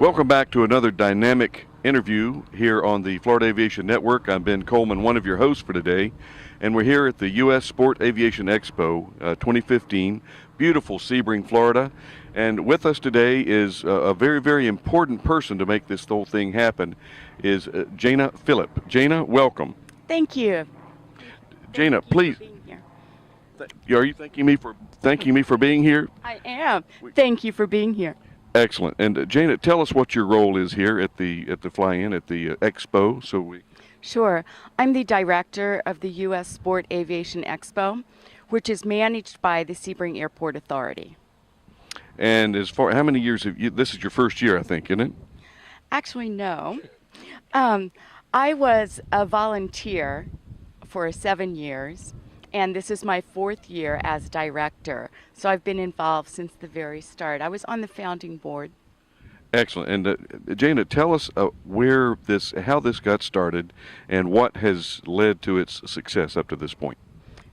Welcome back to another dynamic interview here on the Florida Aviation Network. I'm Ben Coleman, one of your hosts for today, and we're here at the U.S. Sport Aviation Expo 2015, beautiful Sebring, Florida. And with us today is a very, very important person to make this whole thing happen, is Jana Filip. Jana, welcome. Thank you. Jana, please. Are you thanking me for being here? I am. Thank you for being here. Excellent. And Jana, tell us what your role is here at the fly-in at the Expo. Sure. I'm the director of the U.S. Sport Aviation Expo, which is managed by the Sebring Airport Authority. And as far, how many years have you? This is your first year, I think, isn't it? Actually, no. I was a volunteer for 7 years, and this is my 4th year as director. So I've been involved since the very start. I was on the founding board. Excellent. And Jana, tell us how this got started and what has led to its success up to this point.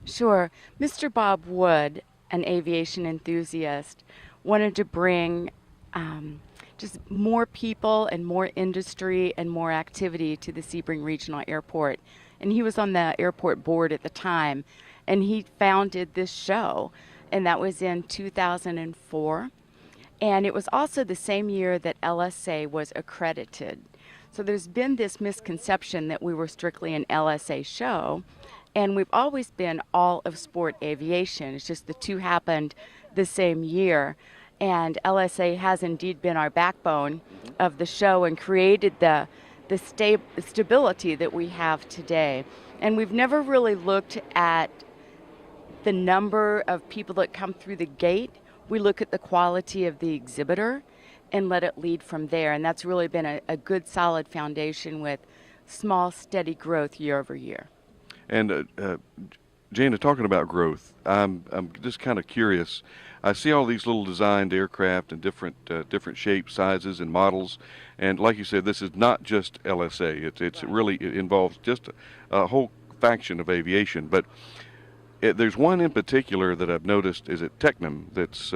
Sure. Mr. Bob Wood, an aviation enthusiast, wanted to bring just more people and more industry and more activity to the Sebring Regional Airport. And he was on the airport board at the time, and he founded this show, and that was in 2004. And it was also the same year that LSA was accredited. So there's been this misconception that we were strictly an LSA show, and we've always been all of sport aviation. It's just the two happened the same year. And LSA has indeed been our backbone of the show and created the stability that we have today. And we've never really looked at the number of people that come through the gate. We look at the quality of the exhibitor and let it lead from there. And that's really been a good, solid foundation with small, steady growth year over year. And Jana, talking about growth, I'm just kind of curious. I see all these little designed aircraft and different shapes, sizes, and models. And like you said, this is not just LSA. It involves just a whole faction of aviation. But there's one in particular that I've noticed is at Tecnam that's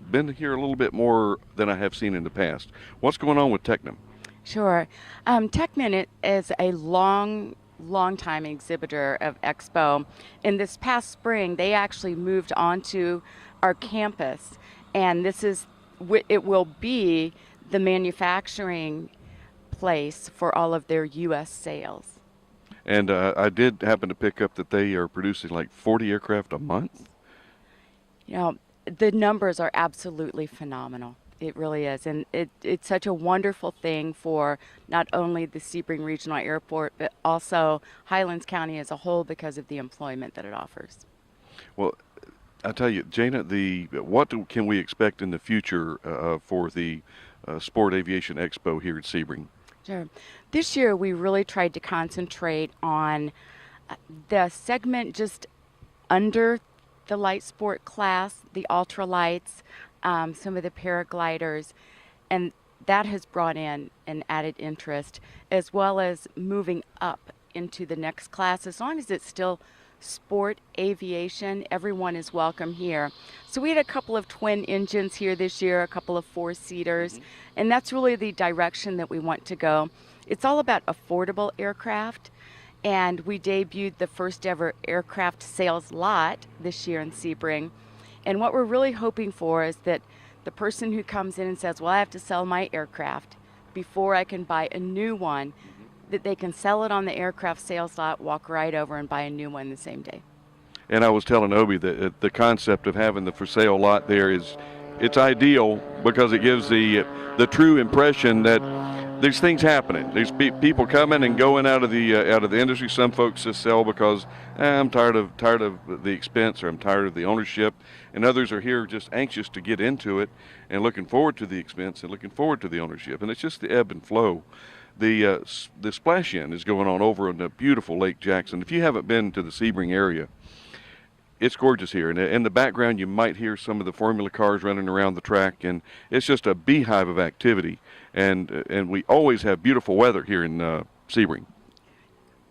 been here a little bit more than I have seen in the past. What's going on with Tecnam? Sure. Tecnam is a long-time exhibitor of Expo. And this past spring, they actually moved onto our campus, and it will be the manufacturing place for all of their U.S. sales. And I did happen to pick up that they are producing like 40 aircraft a month. You know, the numbers are absolutely phenomenal. It really is, and it's such a wonderful thing for not only the Sebring Regional Airport, but also Highlands County as a whole because of the employment that it offers. Well, I tell you, Jana, what can we expect in the future for the Sport Aviation Expo here at Sebring? Sure. This year we really tried to concentrate on the segment just under the light sport class, the ultralights, some of the paragliders, and that has brought in an added interest, as well as moving up into the next class. As long as it's still sport aviation, everyone is welcome here. So we had a couple of twin engines here this year, a couple of 4-seaters, and that's really the direction that we want to go. It's all about affordable aircraft, and we debuted the first ever aircraft sales lot this year in Sebring. And what we're really hoping for is that the person who comes in and says, well, I have to sell my aircraft before I can buy a new one, that they can sell it on the aircraft sales lot, walk right over and buy a new one the same day. And I was telling Obi that the concept of having the for sale lot there it's ideal because it gives the true impression that there's things happening. There's people coming and going out of the industry. Some folks just sell because I'm tired of the expense, or I'm tired of the ownership, and others are here just anxious to get into it and looking forward to the expense and looking forward to the ownership. And it's just the ebb and flow. The splash in is going on over in the beautiful Lake Jackson. If you haven't been to the Sebring area, it's gorgeous here. And in the background, you might hear some of the Formula cars running around the track, and it's just a beehive of activity. And we always have beautiful weather here in Sebring.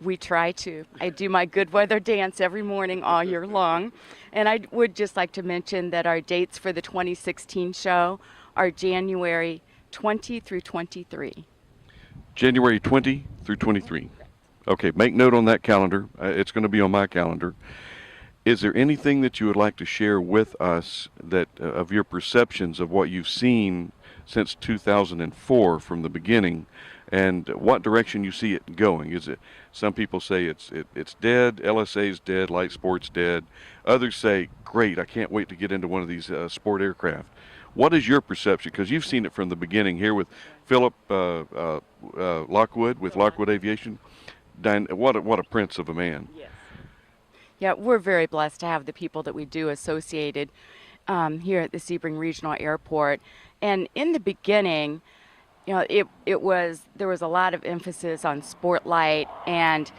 We try to. I do my good weather dance every morning all year long. And I would just like to mention that our dates for the 2016 show are January 20 through 23. January 20 through 23. Okay, make note on that calendar. It's going to be on my calendar. Is there anything that you would like to share with us that of your perceptions of what you've seen since 2004 from the beginning, and what direction you see it going? Is it, some people say it's dead, LSA's dead, light sports dead. Others say, great, I can't wait to get into one of these sport aircraft. What is your perception? Because you've seen it from the beginning here with Philip Lockwood with Lockwood Aviation. What a prince of a man. Yes. Yeah, we're very blessed to have the people that we do associated here at the Sebring Regional Airport. And in the beginning, you know, there was a lot of emphasis on sport light, and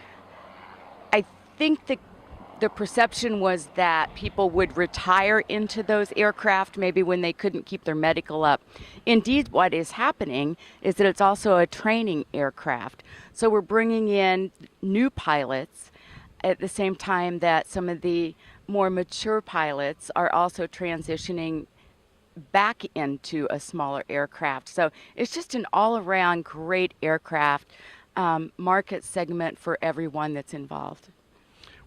I think the perception was that people would retire into those aircraft maybe when they couldn't keep their medical up. Indeed, what is happening is that it's also a training aircraft. So we're bringing in new pilots at the same time that some of the more mature pilots are also transitioning back into a smaller aircraft. So it's just an all-around great aircraft market segment for everyone that's involved.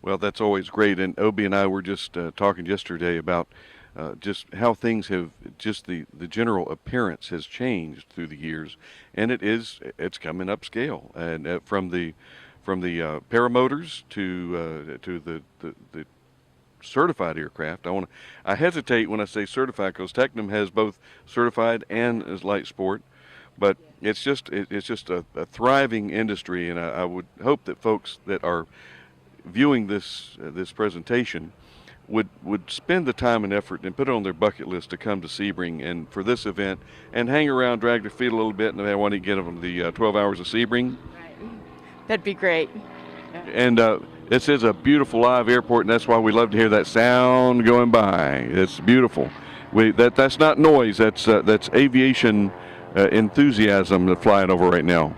Well, that's always great. And Obie and I were just talking yesterday about just how things have, just the general appearance has changed through the years, and it's coming upscale, and from the paramotors to the certified aircraft. I hesitate when I say certified because Tecnam has both certified and as light sport, but it's just a thriving industry, and I would hope that folks that are viewing this presentation would spend the time and effort and put it on their bucket list to come to Sebring and for this event and hang around, drag their feet a little bit, and they want to get them the 12 hours of Sebring. Right. That'd be great. Yeah. And this is a beautiful live airport, and that's why we love to hear that sound going by. It's beautiful. That's not noise. That's aviation enthusiasm that's flying over right now.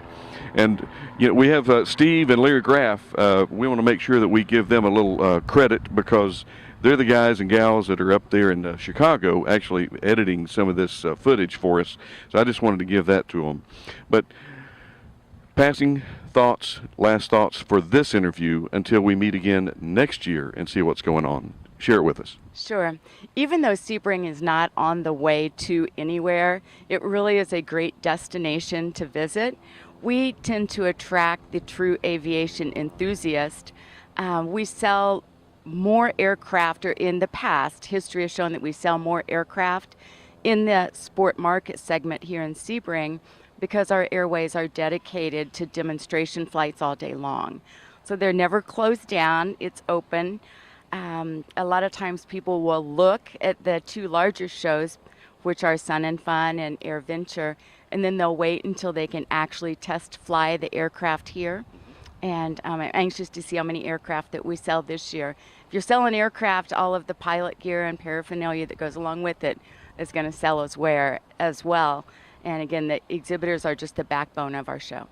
And you know, we have Steve and Larry Graff. We want to make sure that we give them a little credit because they're the guys and gals that are up there in Chicago actually editing some of this footage for us. So I just wanted to give that to them. But passing thoughts, last thoughts for this interview until we meet again next year and see what's going on. Share it with us. Sure. Even though Sebring is not on the way to anywhere, it really is a great destination to visit. We tend to attract the true aviation enthusiast. We sell more aircraft, or in the past, history has shown that we sell more aircraft in the sport market segment here in Sebring because our airways are dedicated to demonstration flights all day long. So they're never closed down, it's open. A lot of times people will look at the two larger shows, which are Sun and Fun and Air Venture, and then they'll wait until they can actually test fly the aircraft here. And I'm anxious to see how many aircraft that we sell this year. If you're selling aircraft, all of the pilot gear and paraphernalia that goes along with it is going to sell as well. And again, the exhibitors are just the backbone of our show.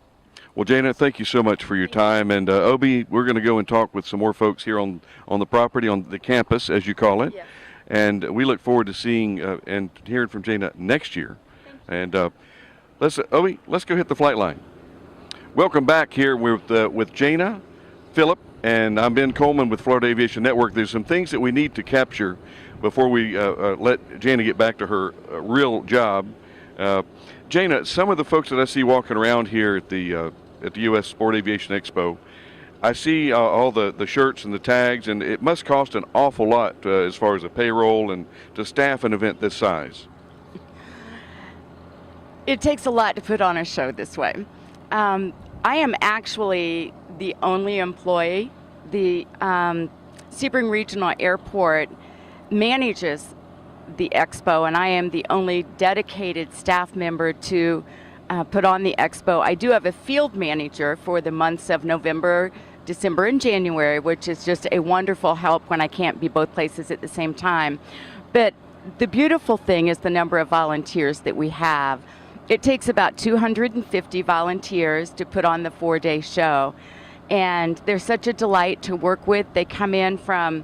Well, Jana, thank you so much for your time. And Obie, we're going to go and talk with some more folks here on the property, on the campus, as you call it. Yes. And we look forward to seeing and hearing from Jana next year. And Obie, let's go hit the flight line. Welcome back here with Jana Filip, and I'm Ben Coleman with Florida Aviation Network. There's some things that we need to capture before we let Jana get back to her real job. Jana, some of the folks that I see walking around here at the U.S. Sport Aviation Expo, I see all the shirts and the tags, and it must cost an awful lot as far as a payroll and to staff an event this size. It takes a lot to put on a show this way. I am actually the only employee. The Sebring Regional Airport manages the expo, and I am the only dedicated staff member to put on the expo. I do have a field manager for the months of November, December, and January, which is just a wonderful help when I can't be both places at the same time. But the beautiful thing is the number of volunteers that we have. It takes about 250 volunteers to put on the 4-day show. And they're such a delight to work with. They come in from,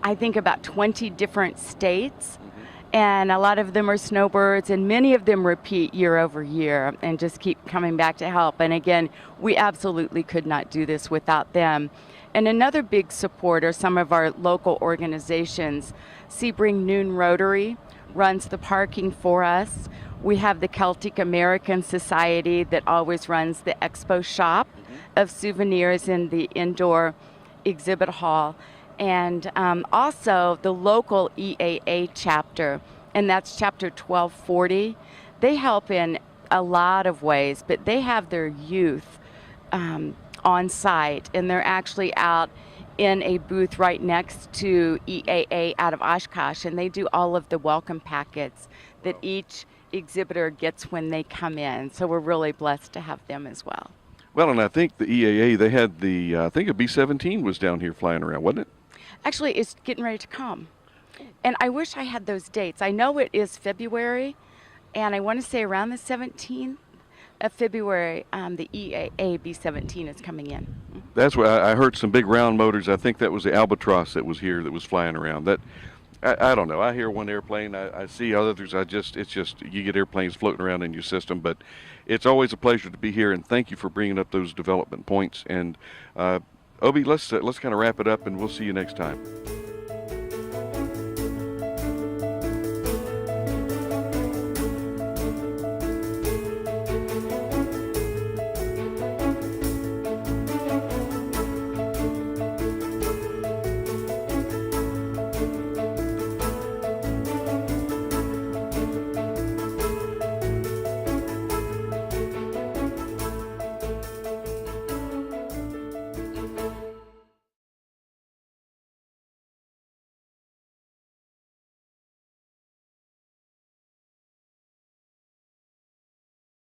I think, about 20 different states. And a lot of them are snowbirds, and many of them repeat year over year and just keep coming back to help. And again, we absolutely could not do this without them. And another big support are some of our local organizations. Sebring Noon Rotary runs the parking for us. We have the Celtic American Society that always runs the expo shop of souvenirs in the indoor exhibit hall. And also the local EAA chapter, and that's chapter 1240. They help in a lot of ways, but they have their youth on site, and they're actually out in a booth right next to EAA out of Oshkosh, and they do all of the welcome packets that each exhibitor gets when they come in. So we're really blessed to have them as well. Well, and I think the EAA, they had the, I think a B-17 was down here flying around, wasn't it? Actually, it's getting ready to come. And I wish I had those dates. I know it is February, and I want to say around the 17th of February, the EAA B-17 is coming in. That's where I heard some big round motors. I think that was the Albatross that was here that was flying around. That I don't know. I hear one airplane. I see others. It's just you get airplanes floating around in your system. But it's always a pleasure to be here, and thank you for bringing up those development points. And Obi, let's kind of wrap it up, and we'll see you next time.